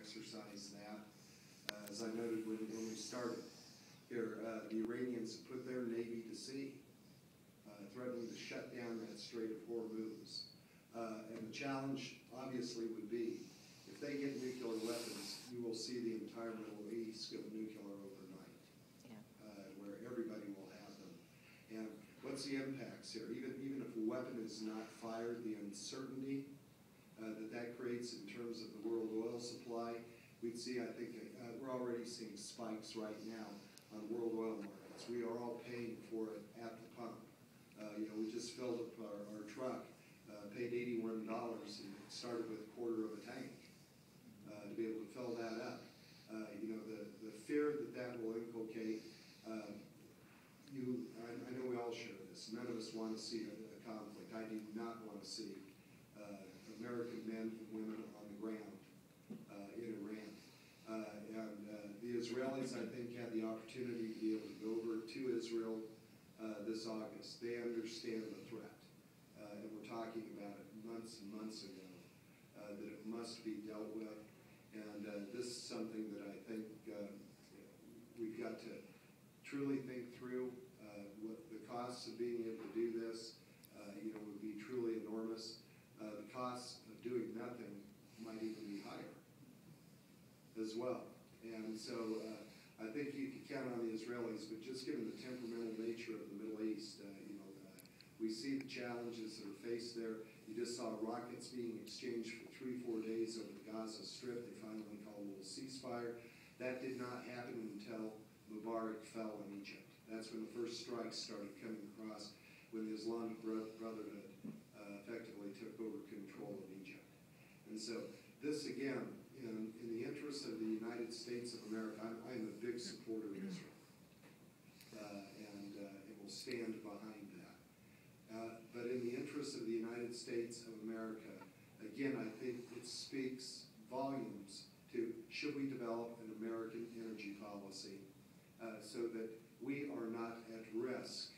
exercise that. As I noted when we started here, the Iranians put their navy to sea, threatening to shut down that Strait of Hormuz. And the challenge, obviously, would be, if they get nuclear weapons, you will see the entire Middle East go nuclear overnight, where everybody will have them. And what's the impacts here? Even if a weapon is not fired, the uncertainty that creates in terms of the world oil supply, we'd see, I think, we're already seeing spikes right now on world oil markets. We are all paying for it at the pump. We just filled up our truck, paid $81, and started with a quarter of a tank to be able to fill that up. The fear that will inculcate, I know we all share this. None of us want to see a conflict. I do not want to see American men and women on the ground in Iran. The Israelis, I think, had the opportunity to be able to go over to Israel this August. They understand the threat. And we're talking about it months and months ago, that it must be dealt with. And this is something that I think we've got to truly think through. What the costs of being able to do this, would be truly enormous. The costs of doing nothing might even be higher as well. And so I think you can count on the Israelis, but just given the temperamental nature of the Middle East, we see the challenges that are faced there. You just saw rockets being exchanged for 3-4 days over the Gaza Strip. They finally called a little ceasefire. That did not happen until Mubarak fell in Egypt. That's when the first strikes started coming across, when the Islamic Brotherhood effectively took over control of Egypt. And so this, again, in the interest of the United States of America, I'm a big supporter of Israel, and will stand behind that. But in the interest of the United States of America, again, I think it speaks volumes to, should we develop an American energy policy so that we are not at risk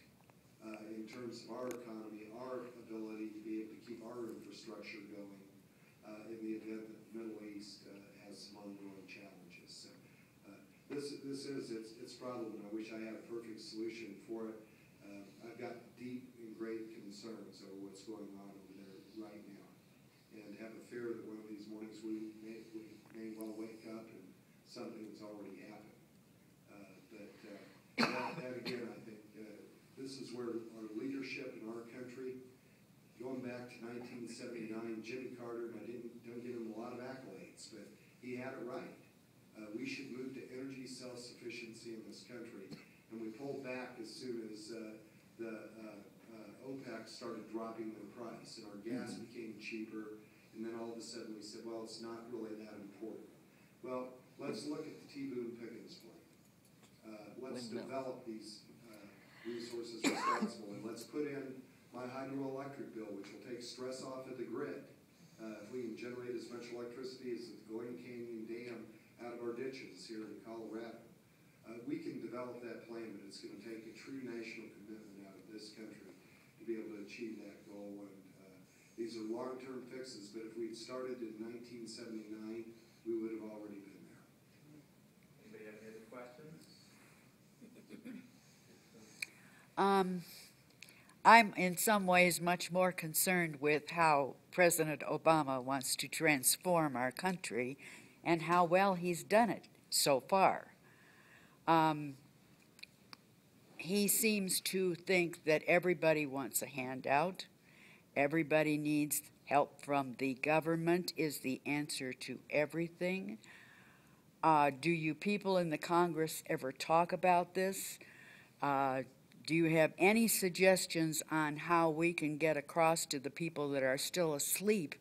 in terms of our economy, our ability to be able to keep our infrastructure going in the event that the Middle East has some ongoing challenges. So this is its problem, and I wish I had a perfect solution for it. I've got deep and great concerns over what's going on over there right now, and have a fear that one of these mornings we may well wake up and something has already happened. That again, I think this is where our leadership in our country, going back to 1979, Jimmy Carter, and I don't give him a lot of accolades, but he had it right. We should move to energy self-sufficiency in this country, and we pulled back as soon as the OPEC started dropping their price, and our gas became cheaper, and then all of a sudden we said, well, it's not really that important. Well, let's look at the T. Boone Pickens plan. Let's develop these resources responsibly. Let's put in my hydroelectric bill, which will take stress off of the grid. If we can generate as much electricity as the Glen Canyon Dam out of our ditches here in Colorado, we can develop that plan, but it's going to take a true national commitment out of this country to be able to achieve that goal. And these are long-term fixes, but if we'd started in 1979, we would have already been there. Anybody have any other questions? I'm in some ways much more concerned with how President Obama wants to transform our country and how well he's done it so far. He seems to think that everybody wants a handout. Everybody needs help from the government is the answer to everything. Do you people in the Congress ever talk about this? Do you have any suggestions on how we can get across to the people that are still asleep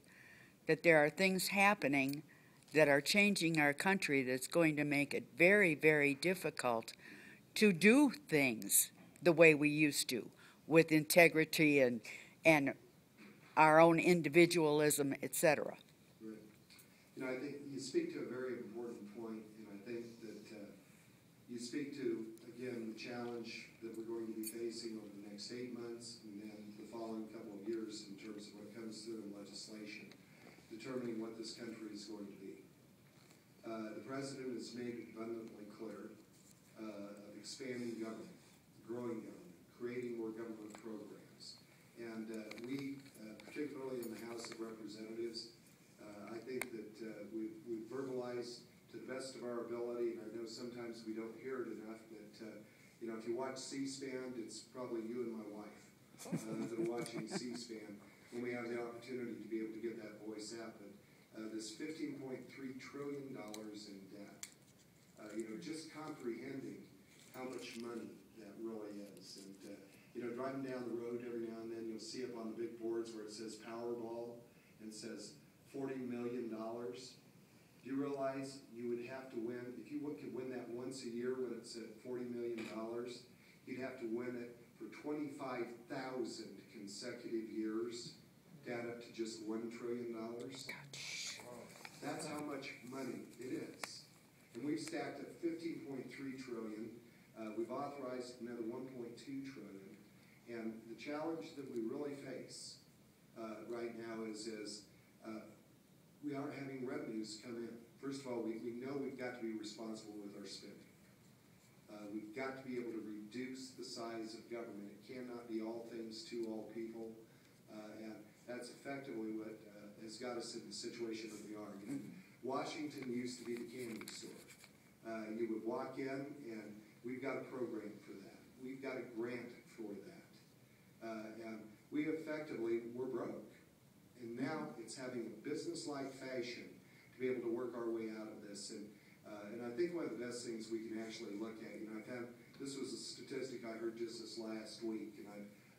that there are things happening that are changing our country that's going to make it very, very difficult to do things the way we used to, with integrity and our own individualism, etc.? Right. I think you speak to a very important point, and I think that you speak to, again, the challenge that we're going to be facing over the next 8 months and then the following couple of years in terms of what comes through in legislation, determining what this country is going to be. President has made it abundantly clear of expanding government, growing government, creating more government programs. And we, particularly in the House of Representatives, I think that we've verbalized to the best of our ability, and I know sometimes we don't hear it enough, that if you watch C-SPAN, it's probably you and my wife that are watching C-SPAN when we have the opportunity to be able to get that voice out. But this $15.3 trillion in debt, just comprehending how much money that really is. And, driving down the road every now and then, you'll see up on the big boards where it says Powerball and it says $40 million. Do you realize you would have to win, if you could win that once a year when it's at $40 million, you'd have to win it for 25,000 consecutive years to add up to just $1 trillion. That's how much money it is. And we've stacked up $15.3 trillion. We've authorized another $1.2 trillion. And the challenge that we really face right now is we aren't having revenues come in. First of all, we know we've got to be responsible with our spending. We've got to be able to reduce the size of government. It cannot be all things to all people. And that's effectively what has got us in the situation that we are. Washington used to be the candy store. You would walk in, and we've got a program for that. We've got a grant for that. And we effectively were broke. And now it's having a business-like fashion to be able to work our way out of this. And I think one of the best things we can actually look at, this was a statistic I heard just this last week, and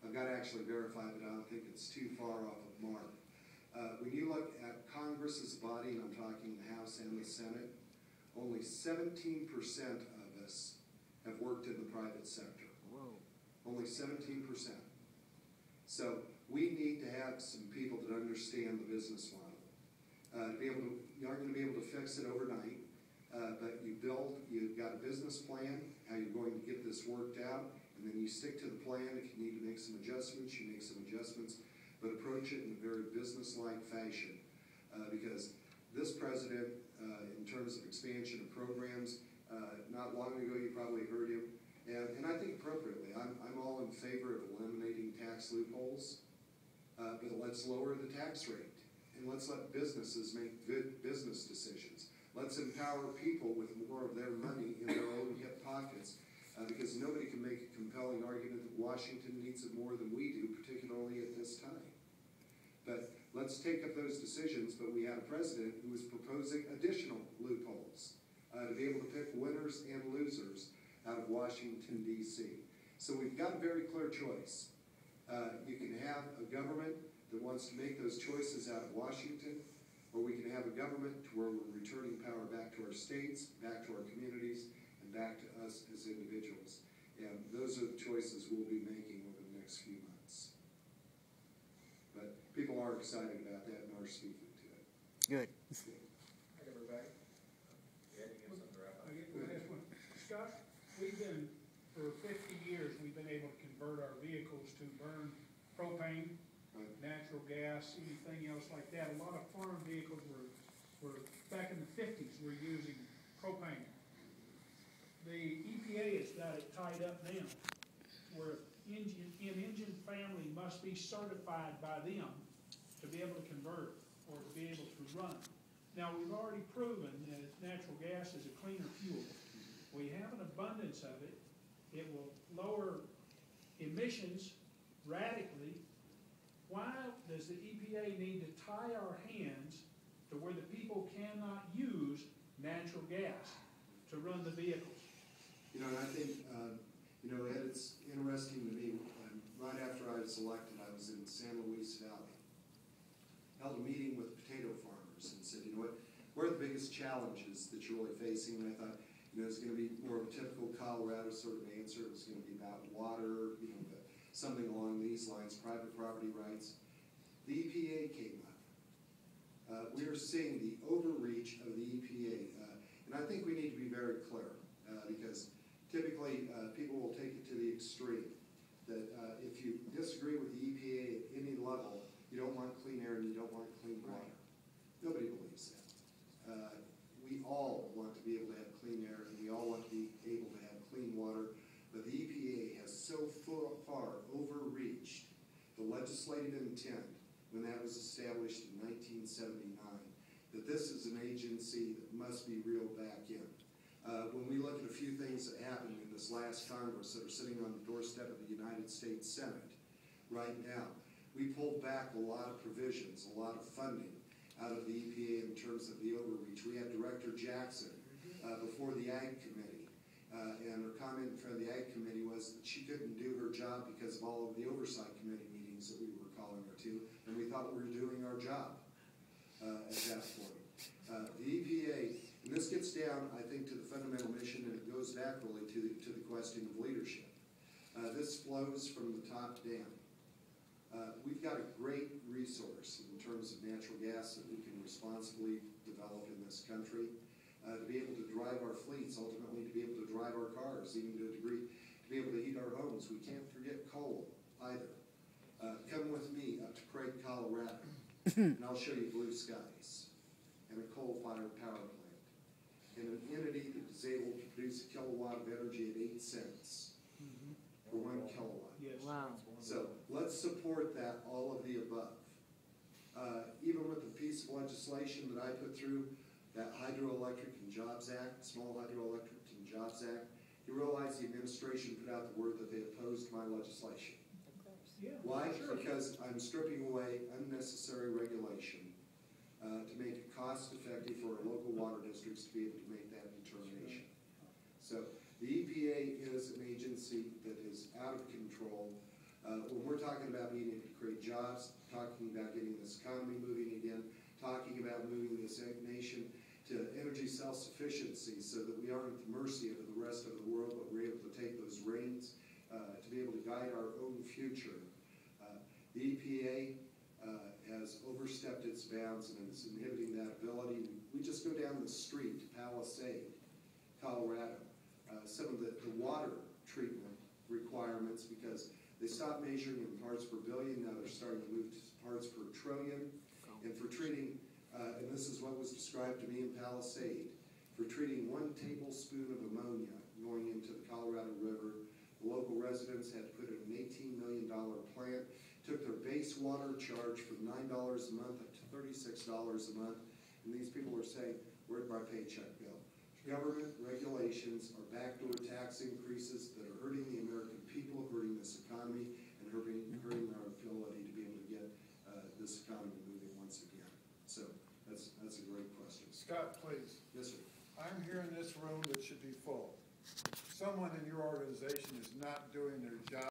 I've got to actually verify, but I don't think it's too far off of mark. When you look at Congress as a body, and I'm talking the House and the Senate, only 17% of us have worked in the private sector. Whoa. Only 17%. So we need to have some people that understand the business model. You aren't going to be able to fix it overnight, but you've got a business plan, how you're going to get this worked out, and then you stick to the plan. If you need to make some adjustments, you make some adjustments, but approach it in a very business-like fashion. Because this president, in terms of expansion of programs, not long ago you probably heard him, and I think appropriately, I'm all in favor of eliminating tax loopholes, but let's lower the tax rate, and let's let businesses make good business decisions. Let's empower people with more of their money in their own hip pockets, because nobody can make a compelling argument that Washington needs it more than we do, particularly at this time. But let's take up those decisions, but we had a president who was proposing additional loopholes to be able to pick winners and losers out of Washington, D.C. So we've got a very clear choice. You can have a government that wants to make those choices out of Washington, or we can have a government to where we're returning power back to our states, back to our communities, and back to us as individuals. And those are the choices we'll be making over the next few months. But people are excited about that and are speaking to it. Good. Hi, everybody. Yeah, you get something to wrap up. Scott, for 50 years, we've been able to convert our vehicles to burn propane, natural gas, anything else like that. A lot of farm vehicles were back in the 50s, were using propane. The EPA has got it tied up now, where an engine family must be certified by them to be able to convert or to be able to run. Now, we've already proven that natural gas is a cleaner fuel. We have an abundance of it. It will lower emissions radically. Why does the EPA need to tie our hands to where the people cannot use natural gas to run the vehicles? And I think, Ed, it's interesting to me. Right after I was elected, I was in San Luis Valley. Held a meeting with potato farmers and said, what are the biggest challenges that you're really facing? And I thought, it's going to be more of a typical Colorado sort of answer. It was going to be about water, something along these lines, private property rights. The EPA came up. We are seeing the overreach of the EPA. And I think we need to be very clear, because typically people will take it to the extreme, that if you disagree with the EPA at any level, you don't want clean air and you don't want clean water. Nobody believes that. We all want to be so far overreached the legislative intent when that was established in 1979, that this is an agency that must be reeled back in. When we look at a few things that happened in this last Congress that are sitting on the doorstep of the United States Senate right now, we pulled back a lot of provisions, a lot of funding out of the EPA in terms of the overreach. We had Director Jackson before the Ag Committee, and her comment in front of the Ag Committee was that she couldn't do her job because of all of the Oversight Committee meetings that we were calling her to, and we thought we were doing our job at that point. The EPA, and this gets down, I think, to the fundamental mission, and it goes back really to the question of leadership. This flows from the top down. We've got a great resource in terms of natural gas that we can responsibly develop in this country, to be able to drive our fleets, ultimately to be able to drive our cars, even to a degree, to be able to heat our homes. We can't forget coal either. Come with me up to Craig, Colorado, and I'll show you blue skies and a coal-fired power plant, and an entity that is able to produce a kilowatt of energy at 8 cents for 1 kilowatt. Yes. Wow. So let's support that, all of the above. Even with the piece of legislation that I put through, that Hydroelectric and Jobs Act, Small Hydroelectric and Jobs Act, you realize the administration put out the word that they opposed my legislation. Yeah, Why? sure. Because I'm stripping away unnecessary regulation to make it cost-effective for our local water districts to be able to make that determination. So the EPA is an agency that is out of control. When we're talking about needing to create jobs, talking about getting this economy moving again, talking about moving this nation to energy self-sufficiency so that we aren't at the mercy of the rest of the world, but we're able to take those reins to be able to guide our own future. The EPA has overstepped its bounds and is inhibiting that ability. We just go down the street to Palisade, Colorado. Some of the water treatment requirements, because they stopped measuring in parts per billion, now they're starting to move to parts per trillion. And for treating, and this is what was described to me in Palisade, for treating 1 tablespoon of ammonia going into the Colorado River, the local residents had to put in an $18 million plant, took their base water charge from $9 a month up to $36 a month, and these people are saying, where'd my paycheck go? Government regulations are backdoor tax increases that are hurting the American people, hurting this economy, and hurting our ability to be able to get this economy moving once again. So that's a great question. Scott, please. Yes, sir. I'm here in this room that should be full. Someone in your organization is not doing their job.